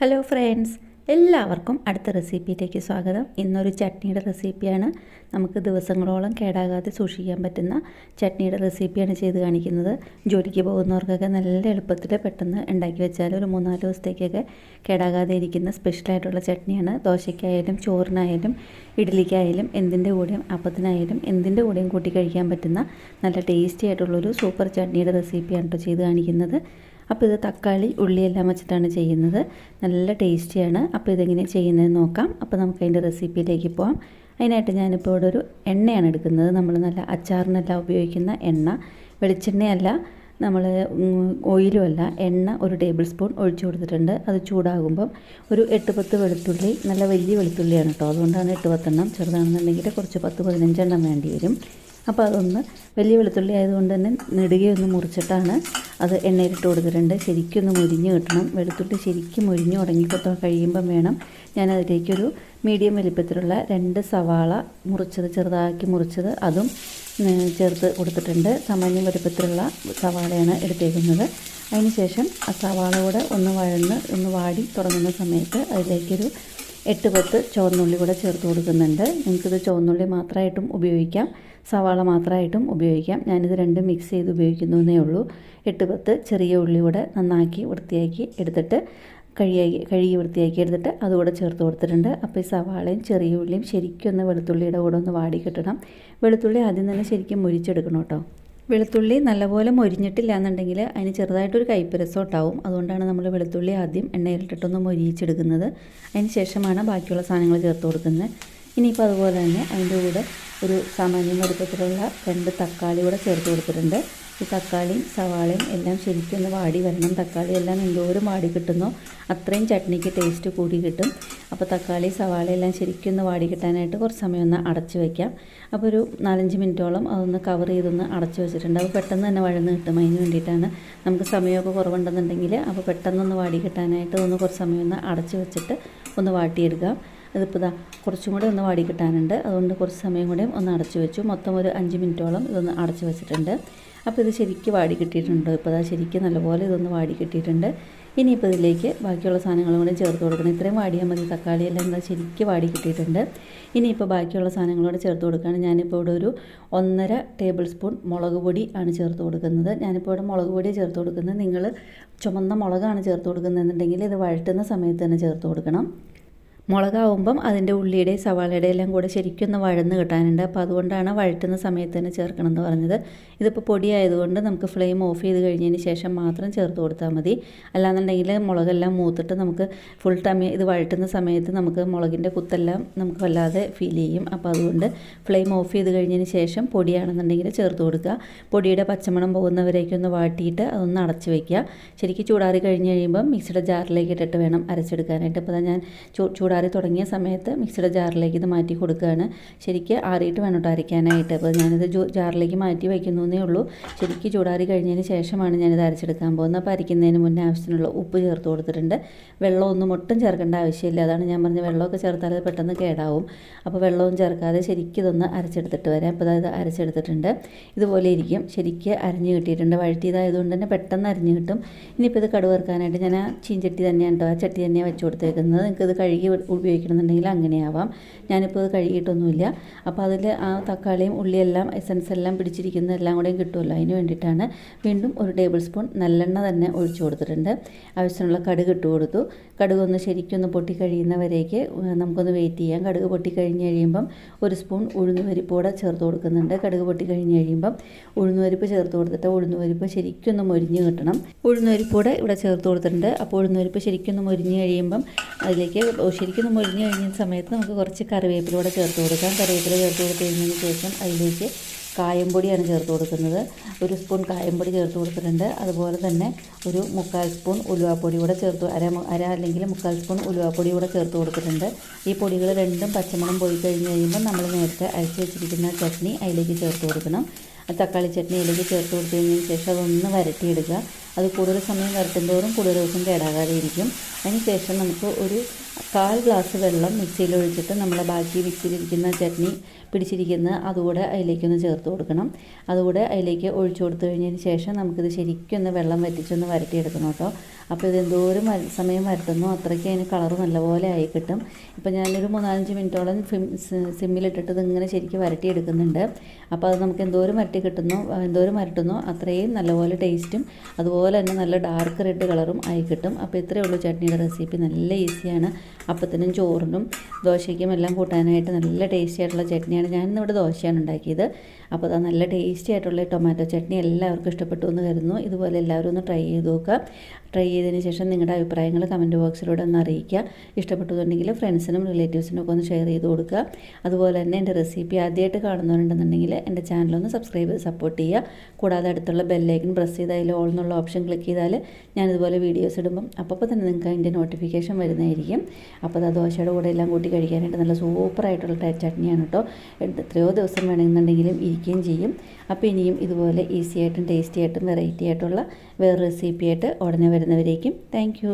Hello friends, എല്ലാവർക്കും അടുത്ത റെസിപ്പിയിലേക്ക് സ്വാഗതം. ഇന്നൊരു ചട്നിയുടെ റെസിപ്പിയാണ്. നമുക്ക് ദിവസങ്ങളോളം കേടാകാതെ സൂക്ഷിക്കാൻ പറ്റുന്ന ചട്നിയുടെ റെസിപ്പിയാണ് ചെയ്ത് കാണിക്കുന്നത്. ജോലിക്ക് പോകുന്നവർക്കൊക്കെ നല്ല എളുപ്പത്തിൽ പെട്ടെന്ന് ഉണ്ടാക്കി വെച്ചാൽ ഒരു 3-4 ദിവസത്തേക്കൊക്കെ കേടാകാതെ ഇരിക്കുന്ന സ്പെഷ്യലായിട്ടുള്ള ചട്നിയാണ്. ദോശയ്ക്കായാലും ചോറിനായാലും ഇഡ്ഡലിക്കായാലും എന്തിൻ്റെ കൂടെയും അപ്പത്തിനായാലും എന്തിൻ്റെ കൂടെയും കൂട്ടി കഴിക്കാൻ പറ്റുന്ന നല്ല ടേസ്റ്റി ആയിട്ടുള്ളൊരു സൂപ്പർ ചട്നിയുടെ റെസിപ്പിയാണ് കേട്ടോ ചെയ്ത് കാണിക്കുന്നത്. അപ്പോൾ ഇത് തക്കാളി ഉള്ളിയെല്ലാം വെച്ചിട്ടാണ് ചെയ്യുന്നത്. നല്ല ടേസ്റ്റിയാണ്. അപ്പോൾ ഇതെങ്ങനെ ചെയ്യുന്നതെന്ന് നോക്കാം. അപ്പോൾ നമുക്ക് അതിൻ്റെ റെസിപ്പിയിലേക്ക് പോകാം. അതിനായിട്ട് ഞാനിപ്പോൾ ഇവിടെ ഒരു എണ്ണയാണ് എടുക്കുന്നത്. നമ്മൾ നല്ല അച്ചാറിനെല്ലാം ഉപയോഗിക്കുന്ന എണ്ണ, വെളിച്ചെണ്ണയല്ല, നമ്മൾ ഓയിലും അല്ല, എണ്ണ 1 ടേബിൾ സ്പൂൺ ഒഴിച്ചു കൊടുത്തിട്ടുണ്ട്. അത് ചൂടാകുമ്പം ഒരു 8-10 വെളുത്തുള്ളി, നല്ല വലിയ വെളുത്തുള്ളിയാണ് കേട്ടോ, അതുകൊണ്ടാണ് 8-10 എണ്ണം. ചെറുതാണെന്നുണ്ടെങ്കിൽ കുറച്ച് 10-15 എണ്ണം വേണ്ടി വരും. അപ്പോൾ അതൊന്ന് വലിയ വെളുത്തുള്ളി ആയതുകൊണ്ട് തന്നെ നെടുകയൊന്ന് മുറിച്ചിട്ടാണ് അത് എണ്ണയിലിട്ട് കൊടുത്തിട്ടുണ്ട്. ശരിക്കൊന്ന് മുരിഞ്ഞ് കിട്ടണം. വെളുത്തുള്ളി ശരിക്കും മുരിഞ്ഞ് ഉടങ്ങിക്കൊത്ത കഴിയുമ്പം വേണം ഞാനതിലേക്കൊരു മീഡിയം വലിപ്പത്തിലുള്ള 2 സവാള ചെറുതാക്കി മുറിച്ചത് അതും ചേർത്ത് കൊടുത്തിട്ടുണ്ട്. സാമാന്യം വലിപ്പത്തിലുള്ള സവാളയാണ് എടുത്തേക്കുന്നത്. അതിനുശേഷം ആ സവാള കൂടെ ഒന്ന് വാടി തുടങ്ങുന്ന സമയത്ത് അതിലേക്കൊരു 8-10 ചുവന്നുള്ളി കൂടെ ചേർത്ത് കൊടുക്കുന്നുണ്ട്. നിങ്ങൾക്കിത് ചുവന്നുള്ളി മാത്രമായിട്ടും ഉപയോഗിക്കാം, സവാള മാത്രമായിട്ടും ഉപയോഗിക്കാം. ഞാനിത് രണ്ടും മിക്സ് ചെയ്ത് ഉപയോഗിക്കുന്നതേ ഉള്ളൂ. 8-10 ചെറിയ ഉള്ളി കൂടെ നന്നാക്കി വൃത്തിയാക്കി എടുത്തിട്ട് കഴുകി വൃത്തിയാക്കി എടുത്തിട്ട് അതുകൂടെ ചേർത്ത് കൊടുത്തിട്ടുണ്ട്. അപ്പോൾ ഈ സവാളയും ചെറിയ ഉള്ളിയും ശരിക്കും ഒന്ന് വെളുത്തുള്ളിയുടെ കൂടെ ഒന്ന് വാടി കിട്ടണം. വെളുത്തുള്ളി ആദ്യം തന്നെ ശരിക്കും മുരിച്ചെടുക്കണം കേട്ടോ. വെളുത്തുള്ളി നല്ലപോലെ മൊരിഞ്ഞിട്ടില്ല എന്നുണ്ടെങ്കിൽ അതിന് ചെറുതായിട്ടൊരു കയ്പ്പ് രസം ഉണ്ടാവും. അതുകൊണ്ടാണ് നമ്മൾ വെളുത്തുള്ളി ആദ്യം എണ്ണയിലിട്ടിട്ടൊന്ന് മൊരിയിച്ചെടുക്കുന്നത്. അതിന് ശേഷമാണ് ബാക്കിയുള്ള സാധനങ്ങൾ ചേർത്ത് കൊടുക്കുന്നത്. ഇനിയിപ്പോൾ അതുപോലെ തന്നെ അതിൻ്റെ കൂടെ ഒരു സാമാന്യം വലുപ്പത്തിലുള്ള 2 തക്കാളി കൂടെ ചേർത്ത് കൊടുത്തിട്ടുണ്ട്. ഈ തക്കാളിയും സവാളയും എല്ലാം ശരിക്കും ഒന്ന് വാടി വരണം. തക്കാളി എല്ലാം എന്തോരം വാടി കിട്ടുന്നോ അത്രയും ചട്നിക്ക് ടേസ്റ്റ് കൂടി കിട്ടും. അപ്പോൾ തക്കാളി സവാള എല്ലാം ശരിക്കും ഒന്ന് വാടി കിട്ടാനായിട്ട് കുറച്ച് സമയം ഒന്ന് അടച്ച് വയ്ക്കാം. അപ്പോൾ ഒരു 4-5 മിനിറ്റോളം അതൊന്ന് കവർ ചെയ്തൊന്ന് അടച്ച് വെച്ചിട്ടുണ്ട്. അപ്പോൾ പെട്ടെന്ന് തന്നെ വഴന്ന് കിട്ടും. അതിന് വേണ്ടിയിട്ടാണ്. നമുക്ക് സമയമൊക്കെ കുറവുണ്ടെന്നുണ്ടെങ്കിൽ അപ്പോൾ പെട്ടെന്നൊന്ന് വാടി കിട്ടാനായിട്ട് കുറച്ച് സമയം ഒന്ന് അടച്ച് വെച്ചിട്ട് ഒന്ന് വാട്ടിയെടുക്കാം. ഇതിപ്പോൾ കുറച്ചും കൂടെ ഒന്ന് വാടി കിട്ടാനുണ്ട്. അതുകൊണ്ട് കുറച്ച് സമയം കൂടെ ഒന്ന് അടച്ച് വെച്ചു. മൊത്തം ഒരു 5 മിനിറ്റോളം ഇതൊന്ന് അടച്ച് വെച്ചിട്ടുണ്ട്. അപ്പോൾ ഇത് ശരിക്കും വാടി കിട്ടിയിട്ടുണ്ട്. ഇപ്പോൾ ശരിക്കും നല്ലപോലെ ഇതൊന്ന് വാടി കിട്ടിയിട്ടുണ്ട്. ഇനിയിപ്പോൾ ഇതിലേക്ക് ബാക്കിയുള്ള സാധനങ്ങളും കൂടെ ചേർത്ത് കൊടുക്കണം. ഇത്രയും വാടിയാൽ മതി. തക്കാളിയെല്ലാം ശരിക്കും വാടി കിട്ടിയിട്ടുണ്ട്. ഇനിയിപ്പോൾ ബാക്കിയുള്ള സാധനങ്ങളോട് ചേർത്ത് കൊടുക്കുകയാണ്. ഞാനിപ്പോൾ ഇവിടെ ഒരു 1.5 ടേബിൾ സ്പൂൺ മുളക് പൊടി ആണ് ചേർത്ത് കൊടുക്കുന്നത്. ഞാനിപ്പോൾ ഇവിടെ മുളക് പൊടി ചേർത്ത് കൊടുക്കുന്നത്. നിങ്ങൾ ചുമന്ന മുളകാണ് ചേർത്ത് കൊടുക്കുന്നതെന്നുണ്ടെങ്കിൽ ഇത് വഴറ്റുന്ന സമയത്ത് തന്നെ ചേർത്ത് കൊടുക്കണം. മുളകാവുമ്പം അതിൻ്റെ ഉള്ളിയുടെ സവാളയുടെ എല്ലാം കൂടെ ശരിക്കും ഒന്ന് വഴന്ന് കിട്ടാനുണ്ട്. അപ്പോൾ അതുകൊണ്ടാണ് വഴറ്റുന്ന സമയത്ത് തന്നെ ചേർക്കണം എന്ന് പറഞ്ഞത്. ഇതിപ്പോൾ പൊടിയായതുകൊണ്ട് നമുക്ക് ഫ്ലെയിം ഓഫ് ചെയ്ത് കഴിഞ്ഞതിന് ശേഷം മാത്രം ചേർത്ത് കൊടുത്താൽ മതി. അല്ലാന്നുണ്ടെങ്കിൽ മുളകെല്ലാം മൂത്തിട്ട് നമുക്ക് ഫുൾ ടൈം ഇത് വഴറ്റുന്ന സമയത്ത് നമുക്ക് മുളകിൻ്റെ കുത്തെല്ലാം നമുക്ക് വല്ലാതെ ഫീൽ ചെയ്യും. അപ്പോൾ അതുകൊണ്ട് ഫ്ലെയിം ഓഫ് ചെയ്ത് കഴിഞ്ഞതിന് ശേഷം പൊടിയാണെന്നുണ്ടെങ്കിൽ ചേർത്ത് കൊടുക്കുക. പൊടിയുടെ പച്ചമണം പോകുന്നവരേക്കൊന്ന് വാട്ടിയിട്ട് അതൊന്ന് അടച്ച് വയ്ക്കുക. ശരിക്കും ചൂടാറി കഴിഞ്ഞ് കഴിയുമ്പം മിക്സിയുടെ ജാറിലേക്ക് ഇട്ടിട്ട് വേണം അരച്ചെടുക്കാനായിട്ട്. അപ്പോൾ ഞാൻ ചൂടാറി തുടങ്ങിയ സമയത്ത് മിക്സിയുടെ ജാറിലേക്ക് ഇത് മാറ്റി കൊടുക്കുകയാണ്. ശരിക്ക് ആറിയിട്ട് വേണം അരയ്ക്കാനായിട്ട്. അപ്പോൾ ഞാനിത് ജാറിലേക്ക് മാറ്റി വയ്ക്കുന്നേ ഉള്ളൂ. ശരിക്കും ചൂടാറി കഴിഞ്ഞതിന് ശേഷമാണ് ഞാനിത് അരച്ചെടുക്കാൻ പോകുന്നത്. അപ്പോൾ അരയ്ക്കുന്നതിന് മുന്നേ ആവശ്യത്തിനുള്ള ഉപ്പ് ചേർത്ത് കൊടുത്തിട്ടുണ്ട്. വെള്ളമൊന്നും ഒട്ടും ചേർക്കേണ്ട ആവശ്യമില്ല. അതാണ് ഞാൻ പറഞ്ഞത്, വെള്ളമൊക്കെ ചേർത്താൽ അത് പെട്ടെന്ന് കേടാവും. അപ്പോൾ വെള്ളവും ചേർക്കാതെ ശരിക്കും ഇതൊന്ന് അരച്ചെടുത്തിട്ട് വരാം. അപ്പോൾ ഇത് അരച്ചെടുത്തിട്ടുണ്ട്. ഇതുപോലെ ഇരിക്കും. ശരിക്ക് അരിഞ്ഞ് കിട്ടിയിട്ടുണ്ട്. വഴറ്റിയതായതുകൊണ്ട് തന്നെ പെട്ടെന്ന് അരിഞ്ഞ് കിട്ടും. ഇനിയിപ്പോൾ ഇത് കടുക് വറുക്കാനായിട്ട് ഞാൻ ആ ചീഞ്ചട്ടി തന്നെയാണ് കേട്ടോ, ആ ചട്ടി തന്നെയാണ് വെച്ച് കൊടുത്തേക്കുന്നത്. നിങ്ങൾക്കിത് കഴുകി ഉപയോഗിക്കണമെന്നുണ്ടെങ്കിൽ അങ്ങനെയാവാം. ഞാനിപ്പോൾ ഇത് കഴുകിയിട്ടൊന്നുമില്ല. അപ്പോൾ അതിൽ ആ തക്കാളിയും ഉള്ളിയെല്ലാം എസൻസ് എല്ലാം പിടിച്ചിരിക്കുന്ന എല്ലാം കൂടെയും കിട്ടുമല്ലോ, അതിന് വേണ്ടിയിട്ടാണ്. വീണ്ടും 1 ടേബിൾ സ്പൂൺ നല്ലെണ്ണ തന്നെ ഒഴിച്ചു കൊടുത്തിട്ടുണ്ട്. ആവശ്യത്തിനുള്ള കടുക് ഇട്ട് കൊടുത്തു. കടുകൊന്ന് ശരിക്കൊന്ന് പൊട്ടി കഴിയുന്നവരേക്ക് നമുക്കൊന്ന് വെയിറ്റ് ചെയ്യാം. കടുക് പൊട്ടി കഴിഞ്ഞ് കഴിയുമ്പം 1 സ്പൂൺ ഉഴുന്നുപരിപ്പ് കൂടെ ചേർത്ത് കൊടുക്കുന്നുണ്ട്. കടുക് പൊട്ടി കഴിഞ്ഞ് കഴിയുമ്പം ഉഴുന്നുപരിപ്പ് ചേർത്ത് കൊടുത്തിട്ട് ഉഴുന്നുപരിപ്പ് ശരിക്കൊന്ന് മൊരിഞ്ഞ് കിട്ടണം. ഉഴുന്നുപരിപ്പ് കൂടെ ഇവിടെ ചേർത്ത് കൊടുത്തിട്ടുണ്ട്. അപ്പോൾ ഉഴുന്നുപരിപ്പ് ശരിക്കൊന്ന് മൊരിഞ്ഞ് കഴിയുമ്പം അതിലേക്ക് ശരിക്കൊന്ന് മൊരിഞ്ഞ് കഴിഞ്ഞ സമയത്ത് നമുക്ക് കുറച്ച് കറിവേപ്പില കൂടെ ചേർത്ത് കൊടുക്കാം. കറിവേപ്പില ചേർത്ത് കൊടുത്ത് കഴിഞ്ഞതിന് ശേഷം അതിലേക്ക് കായംപൊടിയാണ് ചേർത്ത് കൊടുക്കുന്നത്. 1 സ്പൂൺ കായംപൊടി ചേർത്ത് കൊടുത്തിട്ടുണ്ട്. അതുപോലെ തന്നെ ഒരു 3/4 സ്പൂൺ ഉലുവാപ്പൊടി കൂടെ ചേർത്ത് അര അല്ലെങ്കിൽ 3/4 സ്പൂൺ ഉലുവാപ്പൊടി കൂടെ ചേർത്ത് കൊടുത്തിട്ടുണ്ട്. ഈ പൊടികൾ രണ്ടും പച്ചമണം പോയി കഴിഞ്ഞ് കഴിയുമ്പോൾ നമ്മൾ നേരത്തെ അരച്ച് വെച്ചിരിക്കുന്ന ചട്നി അതിലേക്ക് ചേർത്ത് കൊടുക്കണം. തക്കാളി ചട്നി അതിലേക്ക് ചേർത്ത് കൊടുത്ത് കഴിഞ്ഞതിന് ശേഷം അതൊന്ന് വരട്ടിയെടുക്കുക. അത് കൂടുതൽ സമയം വരട്ടുന്തോറും കൂടുതൽ ദിവസം കേടാകാതെ ഇരിക്കും. അതിന് ശേഷം നമുക്ക് ഒരു 1/4 ഗ്ലാസ് വെള്ളം മിക്സിയിൽ ഒഴിച്ചിട്ട് നമ്മൾ ബാക്കി മിക്സിയിലിരിക്കുന്ന ചട്നി പിടിച്ചിരിക്കുന്നത് അതുകൂടെ അതിലേക്കൊന്ന് ചേർത്ത് കൊടുക്കണം. അതുകൂടെ അതിലേക്ക് ഒഴിച്ചു കൊടുത്തു കഴിഞ്ഞതിന് ശേഷം നമുക്കിത് ശരിക്കും ഒന്ന് വെള്ളം വറ്റിച്ചൊന്ന് വരട്ടിയെടുക്കണം കേട്ടോ. അപ്പോൾ ഇത് എന്തോരം സമയം വരട്ടുന്നോ അത്രയ്ക്ക് അതിന് കളറ് നല്ലപോലെ ആയി കിട്ടും. ഇപ്പോൾ ഞാനൊരു 3-5 മിനിറ്റോളം സിമ്മിലിട്ടിട്ട് ഇതിങ്ങനെ ശരിക്കും വരട്ടിയെടുക്കുന്നുണ്ട്. അപ്പോൾ അത് നമുക്ക് എന്തോരം വരട്ടുന്നോ അത്രയും നല്ലപോലെ ടേസ്റ്റും അതുപോലെ തന്നെ നല്ല ഡാർക്ക് റെഡ് കളറും ആയി കിട്ടും. അപ്പോൾ ഇത്രയേ ഉള്ളൂ ചട്നിയുടെ റെസിപ്പി. നല്ല ഈസിയാണ്. അപ്പത്തിനും ചോറിനും ദോശയ്ക്കും എല്ലാം കൂട്ടാനായിട്ട് നല്ല ടേസ്റ്റി ആയിട്ടുള്ള ചട്നിയാണ്. ഞാനിന്നിവിടെ ദോശയാണ് ഉണ്ടാക്കിയത്. അപ്പോൾ അത് നല്ല ടേസ്റ്റി ആയിട്ടുള്ള ടൊമാറ്റോ ചട്നി എല്ലാവർക്കും ഇഷ്ടപ്പെട്ടു എന്ന് കരുതുന്നു. ഇതുപോലെ എല്ലാവരും ഒന്ന് ട്രൈ ചെയ്ത് നോക്കുക. ട്രൈ ചെയ്തതിന് ശേഷം നിങ്ങളുടെ അഭിപ്രായങ്ങൾ കമൻറ്റ് ബോക്സിലൂടെ ഒന്ന് അറിയിക്കുക. ഇഷ്ടപ്പെട്ടതുണ്ടെങ്കിൽ ഫ്രണ്ട്സിനും റിലേറ്റീവ്സിനും ഒക്കെ ഒന്ന് ഷെയർ ചെയ്ത് കൊടുക്കുക. അതുപോലെ തന്നെ എൻ്റെ റെസിപ്പി ആദ്യമായിട്ട് കാണുന്നവരുണ്ടെന്നുണ്ടെങ്കിൽ എൻ്റെ ചാനലൊന്ന് സബ്സ്ക്രൈബ് ചെയ്ത് സപ്പോർട്ട് ചെയ്യുക. കൂടാതെ അടുത്തുള്ള ബെല്ലൈക്കൺ പ്രസ് ചെയ്ത് അതിൽ ഓൾ എന്നുള്ള ഓപ്ഷൻ ക്ലിക്ക് ചെയ്താൽ ഞാനിതുപോലെ വീഡിയോസ് ഇടുമ്പം അപ്പോൾ തന്നെ നിങ്ങൾക്ക് അതിൻ്റെ നോട്ടിഫിക്കേഷൻ വരുന്നതായിരിക്കും. അപ്പോൾ അത് ദോശയുടെ കൂടെ എല്ലാം കൂട്ടി കഴിക്കാനായിട്ട് നല്ല സൂപ്പറായിട്ടുള്ള ചട്നിയാണ് കേട്ടോ. എത്രയോ ദിവസം വേണമെന്നുണ്ടെങ്കിലും ഇരിക്കുകയും ചെയ്യും. അപ്പോൾ ഇനിയും ഇതുപോലെ ഈസി ആയിട്ടും ടേസ്റ്റി ആയിട്ടും വെറൈറ്റി ആയിട്ടുള്ള വേറെ റെസിപ്പി ആയിട്ട് ഉടനെ വരുന്നവരേക്കും താങ്ക് യു.